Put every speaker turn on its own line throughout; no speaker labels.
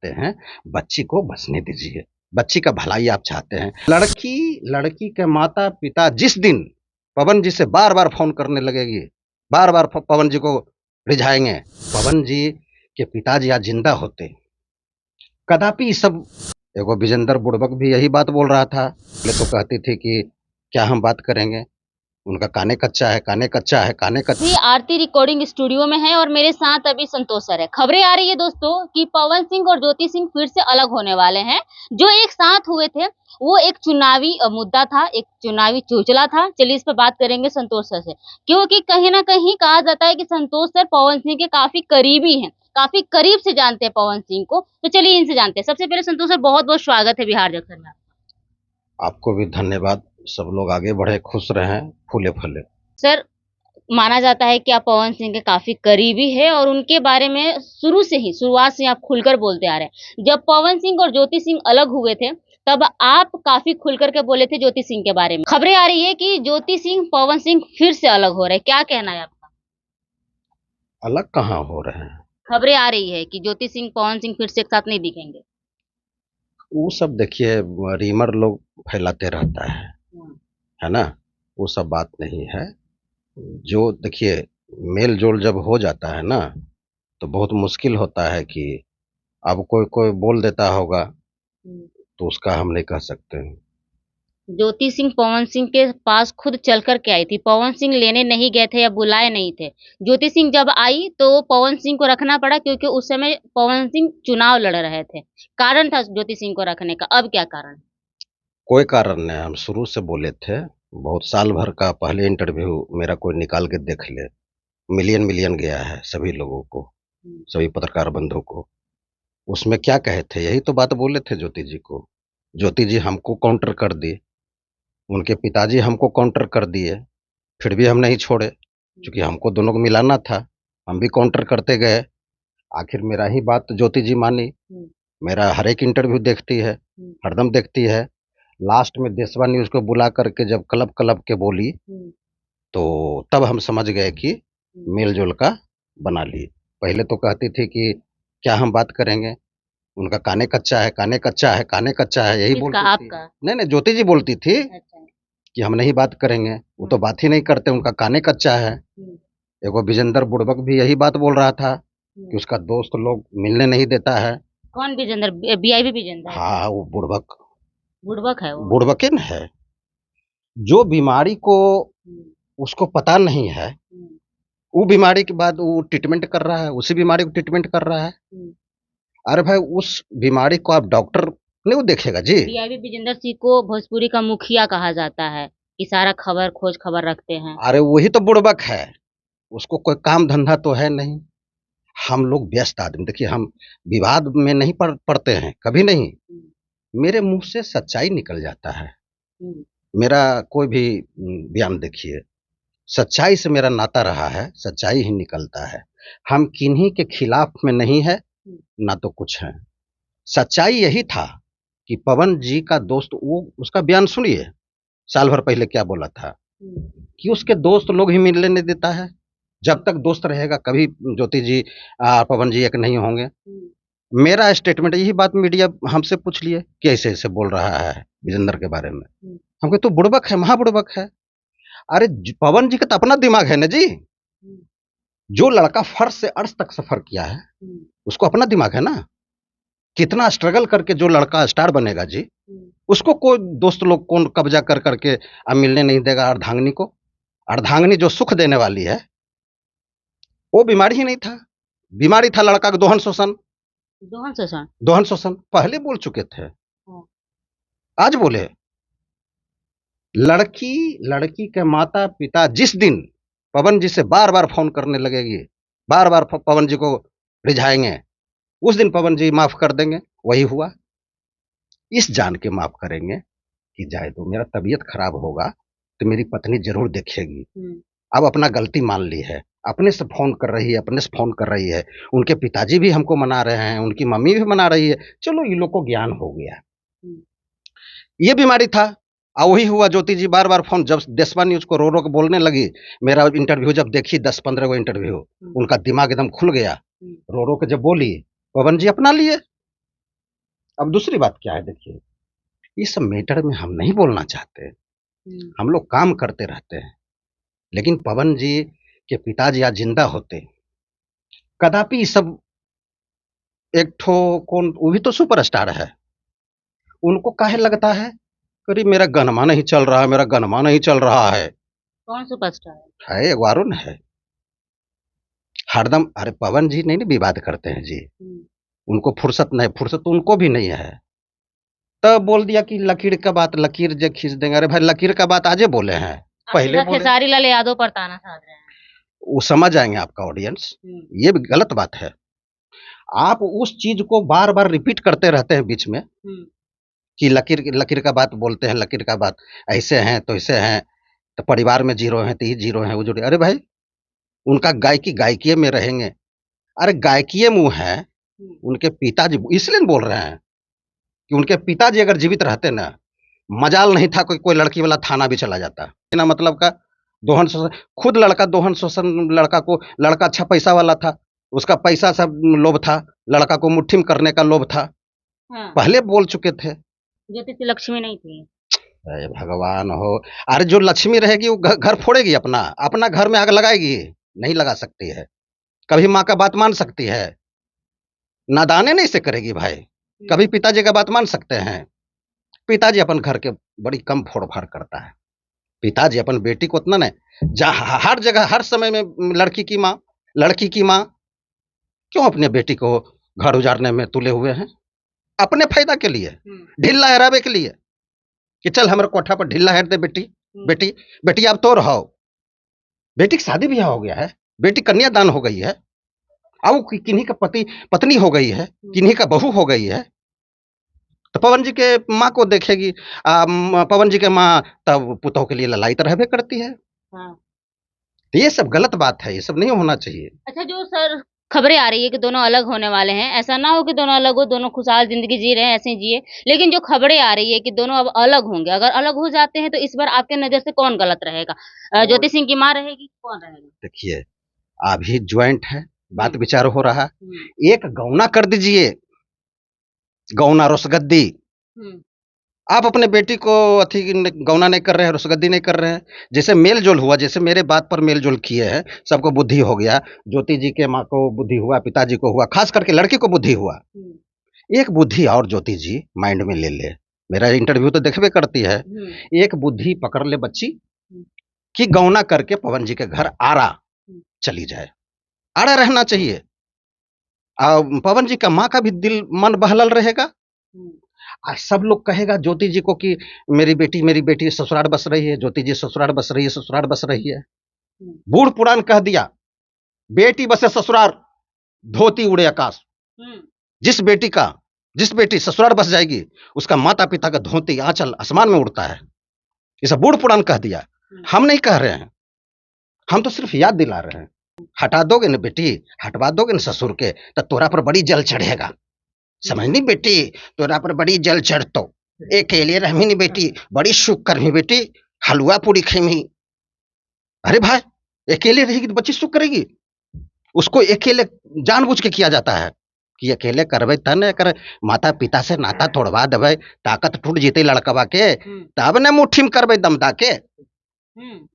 चाहते हैं, बच्ची को बचने दीजिए, बच्ची का भलाई आप चाहते हैं। लड़की के माता पिता जिस दिन पवन जी से बार बार फोन करने लगेगी, बार बार पवन जी को रिझाएंगे, पवन जी के पिताजी आज जिंदा होते कदापि ये सब। एगो विजेंद्र बुड़बक भी यही बात बोल रहा था, पहले तो कहती थी कि क्या हम बात करेंगे, उनका काने कच्चा है, काने कच्चा है, काने कच्चा।
भी आरती रिकॉर्डिंग स्टूडियो में है और मेरे साथ अभी संतोष सर है। खबरें आ रही है दोस्तों कि पवन सिंह और ज्योति सिंह फिर से अलग होने वाले हैं। जो एक साथ हुए थे वो एक चुनावी मुद्दा था, एक चुनावी चोचला था। चलिए इस पर बात करेंगे संतोष सर से, क्योंकि कहीं ना कहीं कहा जाता है कि संतोष सर पवन सिंह के काफी करीबी हैं, काफी करीब से जानते हैं पवन सिंह को। तो चलिए इनसे जानते हैं। सबसे पहले संतोष सर, बहुत बहुत स्वागत है बिहार जंक्शन में।
आपको भी धन्यवाद। सब लोग आगे बढ़े, खुश रहें, फूले फले।
सर, माना जाता है कि आप पवन सिंह के काफी करीबी है और उनके बारे में शुरुआत से आप खुलकर बोलते आ रहे हैं। जब पवन सिंह और ज्योति सिंह अलग हुए थे तब आप काफी खुलकर के बोले थे ज्योति सिंह के बारे में। खबरें आ रही है कि ज्योति सिंह पवन सिंह फिर से अलग हो रहे हैं, क्या कहना है आपका?
अलग कहाँ हो रहे हैं?
खबरें आ रही है कि ज्योति सिंह पवन सिंह फिर से एक साथ नहीं दिखेंगे।
वो सब देखिए, रीमर लोग फैलाते रहता है ना, वो सब बात नहीं है। जो देखिए, मेल जोल जब हो जाता है ना, तो बहुत मुश्किल होता है कि अब कोई कोई बोल देता होगा तो उसका हम नहीं कह सकते हैं।
ज्योति सिंह पवन सिंह के पास खुद चलकर के आई थी, पवन सिंह लेने नहीं गए थे या बुलाए नहीं थे। ज्योति सिंह जब आई तो पवन सिंह को रखना पड़ा, क्योंकि उस समय पवन सिंह चुनाव लड़ रहे थे। कारण था ज्योति सिंह को रखने का, अब क्या कारण?
कोई कारण नहीं, हम शुरू से बोले थे। बहुत साल भर का पहले इंटरव्यू मेरा कोई निकाल के देख ले, मिलियन मिलियन गया है सभी लोगों को, सभी पत्रकार बंधुओं को। उसमें क्या कहे थे, यही तो बात बोले थे ज्योति जी को। ज्योति जी हमको काउंटर कर दी, उनके पिताजी हमको काउंटर कर दिए, फिर भी हम नहीं छोड़े, क्योंकि हमको दोनों को मिलाना था। हम भी काउंटर करते गए, आखिर मेरा ही बात ज्योति जी मानी। मेरा हर एक इंटरव्यू देखती है, हरदम देखती है। लास्ट में देशवा न्यूज को बुला करके जब क्लब क्लब के बोली तो तब हम समझ गए कि मेल जोल का बना ली। पहले तो कहती थी कि क्या हम बात करेंगे, उनका काने कच्चा है, काने कच्चा है, काने कच्चा है, यही बोलती थी।
आपका?
नहीं नहीं, ज्योति जी बोलती थी
अच्छा।
कि हम नहीं बात करेंगे, वो तो बात ही नहीं करते, उनका काने कच्चा है। एगो विजेंद्र बुड़बक भी यही बात बोल रहा था कि उसका दोस्त लोग मिलने नहीं देता है।
कौन विजेंद्र? बीआईबी विजेंद्र?
हाँ, वो बुड़बक
बुड़बक है वो?
बुड़बके न है। जो बीमारी को उसको पता नहीं है, वो बीमारी के बाद वो ट्रीटमेंट कर रहा है, उसी बीमारी को ट्रीटमेंट कर रहा है। अरे भाई, उस बीमारी को आप डॉक्टर नहीं वो देखेगा जी।
बीआईबी विजेंद्र सिंह को भोजपुरी का मुखिया कहा जाता है, कि सारा खोज खबर रखते हैं।
अरे वही तो बुड़बक है, उसको कोई काम धंधा तो है नहीं। हम लोग व्यस्त आदमी, देखिए हम विवाद में नहीं पड़ते हैं, कभी नहीं। मेरे मुंह से सच्चाई निकल जाता है। मेरा कोई भी बयान देखिए, सच्चाई से मेरा नाता रहा है, सच्चाई ही निकलता है। हम किन्हीं के खिलाफ में नहीं है ना तो कुछ है। सच्चाई यही था कि पवन जी का दोस्त, वो उसका बयान सुनिए, साल भर पहले क्या बोला था कि उसके दोस्त लोग ही मिलने नहीं देता है। जब तक दोस्त रहेगा कभी ज्योति जी पवन जी एक नहीं होंगे। मेरा स्टेटमेंट, यही बात मीडिया हमसे पूछ लिए कि ऐसे ऐसे बोल रहा है विजेंद्र के बारे में। हम कहे तो बुड़बक है, महाबुड़बक है। अरे पवन जी का तो अपना दिमाग है ना जी। जो लड़का फर्श से अर्श तक सफर किया है उसको अपना दिमाग है ना। कितना स्ट्रगल करके जो लड़का स्टार बनेगा जी, उसको कोई दोस्त लोग कौन कब्जा कर करके अब मिलने नहीं देगा। अर्धांगिनी को, अर्धांगिनी जो सुख देने वाली है, वो बीमारी ही नहीं था। बीमारी था लड़का का दोहन शोषण। दोहन शोषण पहले बोल चुके थे, आज बोले। लड़की के माता पिता जिस दिन पवन जी से बार बार फोन करने लगेगी, बार बार पवन जी को रिझाएंगे, उस दिन पवन जी माफ कर देंगे। वही हुआ। इस जान के माफ करेंगे कि जाए दो, मेरा तबीयत खराब होगा तो मेरी पत्नी जरूर देखेगी। अब अपना गलती मान ली है, अपने से फोन कर रही है, अपने से फोन कर रही है। उनके पिताजी भी हमको मना रहे हैं, उनकी मम्मी भी मना रही है। चलो ये लोग को ज्ञान हो गया, ये बीमारी था। वही हुआ, ज्योति जी बार बार फोन, जब देशवा न्यूज को रो रो के बोलने लगी, मेरा इंटरव्यू जब देखी 10-15 गो इंटरव्यू, उनका दिमाग एकदम खुल गया। रो रो के जब बोली, पवन जी अपना लिए। अब दूसरी बात क्या है, देखिए ये सब मैटर में हम नहीं बोलना चाहते, हम लोग काम करते रहते हैं, लेकिन पवन जी के पिताजी आज जिंदा होते, कदापि ये सब एक ठो कौन, वो भी तो सुपरस्टार है, उनको काहे लगता है अरे मेरा गनमा नहीं चल रहा है, मेरा गनमा नहीं चल रहा है।
कौन सुपरस्टार है?
है एक वारुण है, हरदम, अरे पवन जी नहीं ना विवाद करते हैं जी, उनको फुर्सत नहीं, फुर्सत उनको भी नहीं है। तब बोल दिया कि लकीर का बात लकीर जे खींच देंगे, अरे भाई लकीर का बात आजे बोले हैं, पहले
सीधा
बोले,
खेसारी लाल यादव पर ताना साध रहे हैं।
वो समझ आएंगे आपका ऑडियंस, ये भी गलत बात है। आप उस चीज को बार बार रिपीट करते रहते हैं बीच में कि लकीर लकीर का बात बोलते हैं, लकीर का बात ऐसे हैं तो ऐसे हैं, तो परिवार में जीरो हैं तो ये जीरो हैं वो जुड़े, अरे भाई उनका गायकी गायकीय में रहेंगे, अरे गायकीय मुंह है, उनके पिताजी इसलिए बोल रहे हैं कि उनके पिताजी अगर जीवित रहते ना, मजाल नहीं था कोई कोई लड़की वाला थाना भी चला जाता ना, मतलब का दोहन शोषण, खुद लड़का दोहन शोषण, लड़का को, लड़का अच्छा पैसा वाला था, उसका पैसा सब लोभ था, लड़का को मुट्ठी में करने का लोभ था, पहले बोल चुके थे।
ज्योति लक्ष्मी नहीं थी।
अरे भगवान हो, अरे जो लक्ष्मी रहेगी वो घर फोड़ेगी, अपना अपना घर में आग लगाएगी, नहीं लगा सकती है, कभी माँ का बात मान सकती है, नादाने नहीं से करेगी भाई, कभी पिताजी का बात मान सकते हैं? पिताजी अपन घर के बड़ी कम फोड़ फाड़ करता है, पिताजी अपन बेटी को उतना नहीं, जहाँ हर जगह हर समय में लड़की की माँ क्यों अपने बेटी को घर उजाड़ने में तुले हुए हैं? अपने फायदा के लिए, ढीला हरावे के लिए, कि चल हमारे कोठा पर ढीला हेर दे बेटी, बेटी बेटी अब तो रहो, बेटी की शादी ब्याह हो गया है, बेटी कन्यादान हो गई है, अब वो किन्हीं का पत्नी हो गई है, किन्हीं का बहू हो गई है, तो पवन जी के माँ को देखेगी, पवन जी के माँ तब पुतों के लिए ललायत रहबे करती है। तो ये सब गलत बात है, ये सब नहीं होना चाहिए।
अच्छा, जो सर खबरें आ रही है कि दोनों अलग होने वाले हैं, ऐसा ना हो कि दोनों अलग हो, दोनों खुशहाल जिंदगी जी रहे हैं, ऐसे ही जिए, लेकिन जो खबरें आ रही है कि दोनों अब अलग होंगे, अगर अलग हो जाते हैं तो इस बार आपके नजर से कौन गलत रहेगा? ज्योति सिंह की माँ रहेगी, कौन रहेगा?
देखिए अभी ज्वाइंट है, बात विचार हो रहा, एक गौना कर दीजिए, गौना रसगद्दी, आप अपने बेटी को अथी गौना नहीं कर रहे हैं, रसगद्दी नहीं कर रहे हैं, जैसे मेल जोल हुआ, जैसे मेरे बात पर मेल जोल किए हैं, सबको बुद्धि हो गया, ज्योति जी के माँ को बुद्धि हुआ, पिताजी को हुआ, खास करके लड़की को बुद्धि हुआ, एक बुद्धि और ज्योति जी माइंड में ले, मेरा इंटरव्यू तो देखबे करती है, एक बुद्धि पकड़ ले बच्ची कि गौना करके पवन जी के घर आरा चली जाए, आरा रहना चाहिए, पवन जी का माँ का भी दिल मन बहलल रहेगा, सब लोग कहेगा ज्योति जी को कि मेरी बेटी ससुराल बस रही है, ज्योति जी ससुराल बस रही है, ससुराल बस रही है, बूढ़ पुराण कह दिया बेटी बसे ससुराल धोती उड़े आकाश, जिस बेटी ससुराल बस जाएगी उसका माता पिता का धोती आंचल आसमान में उड़ता है, ये सब बूढ़ पुराण कह दिया, हम नहीं कह रहे हैं, हम तो सिर्फ याद दिला रहे हैं, हटा दोगे ना बेटी, हटवा दोगे ना ससुर के, तो तोरा पर बड़ी जल चढ़ेगा, समझनी बेटी, तोरा पर बड़ी जल चढ़तो, अकेले रहमी नहीं बेटी, बड़ी सुख करमी बेटी, हलवा पूरी खेमी, अरे भाई अकेले रहेगी तो बच्ची सुख करेगी, उसको अकेले जानबूझ के किया जाता है कि अकेले करबे तने कर, माता पिता से नाता तोड़वा देवे, ताकत टूट जीते लड़कवा के, तब न मुट्ठी में करबे दमदा के,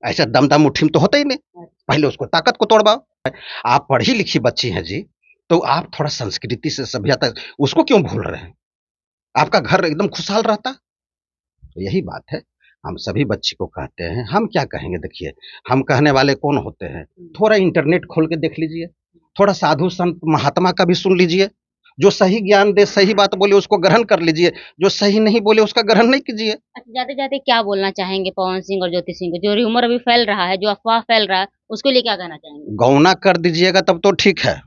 ऐसे दमदा मुट्ठी में तो होता ही नहीं, पहले उसको ताकत को तोड़वाओ। आप पढ़ी लिखी बच्ची हैं जी, तो आप थोड़ा संस्कृति से सभ्यता उसको क्यों भूल रहे हैं, आपका घर एकदम खुशहाल रहता। तो यही बात है, हम सभी बच्ची को कहते हैं, हम क्या कहेंगे, देखिए हम कहने वाले कौन होते हैं, थोड़ा इंटरनेट खोल के देख लीजिए, थोड़ा साधु संत महात्मा का भी सुन लीजिए, जो सही ज्ञान दे, सही बात बोले उसको ग्रहण कर लीजिए, जो सही नहीं बोले उसका ग्रहण नहीं कीजिए।
अच्छा, जाते जाते क्या बोलना चाहेंगे पवन सिंह और ज्योति सिंह को, जो र्यूमर अभी फैल रहा है, जो अफवाह फैल रहा है, उसके लिए क्या कहना चाहेंगे?
गौना कर दीजिएगा तब तो ठीक है,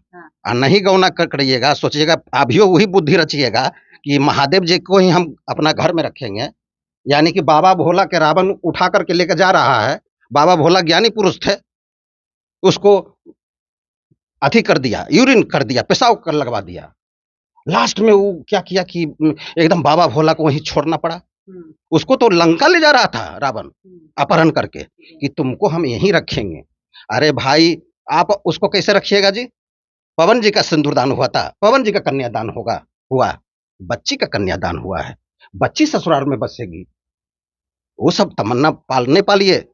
और नहीं गौना करिएगा, सोचिएगा अभी वही बुद्धि रचिएगा कि महादेव जी को ही हम अपना घर में रखेंगे, यानी कि बाबा भोला के रावण उठा करके लेकर जा रहा है, बाबा भोला ज्ञानी पुरुष थे, उसको अथी कर दिया, यूरिन कर दिया, पेशाब कर लगवा दिया, लास्ट में वो क्या किया कि एकदम बाबा भोला को वहीं छोड़ना पड़ा, उसको तो लंका ले जा रहा था रावण अपहरण करके कि तुमको हम यहीं रखेंगे। अरे भाई आप उसको कैसे रखिएगा जी, पवन जी का सिंदूरदान हुआ था, पवन जी का कन्यादान हुआ, बच्ची का कन्यादान हुआ है, बच्ची ससुराल में बसेगी, वो सब तमन्ना पालने पालिए।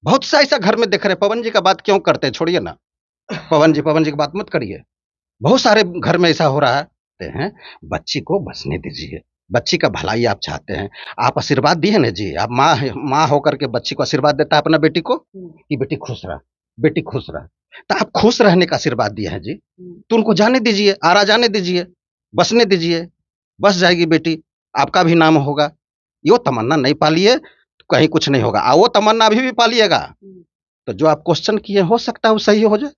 बहुत सा ऐसा घर में देख रहे, पवन जी का बात क्यों करते हैं, छोड़िए ना, पवन जी की बात मत करिए। बहुत सारे घर में ऐसा हो रहा है, बच्ची को बसने दीजिए, बच्ची का भलाई आप चाहते हैं, आप आशीर्वाद दिए ना जी, आप माँ होकर के बच्ची को आशीर्वाद देता है अपना बेटी को कि बेटी खुश रह, बेटी खुश रह, तो आप खुश रहने का आशीर्वाद दिए हैं जी, तो उनको जाने दीजिए, आरा जाने दीजिए, बसने दीजिए, बस जाएगी बेटी, आपका भी नाम होगा। यो तमन्ना नहीं पालिए तो कहीं कुछ नहीं होगा, वो तमन्ना अभी भी पालिएगा तो जो आप क्वेश्चन किए हो सकता है वो सही हो जाए।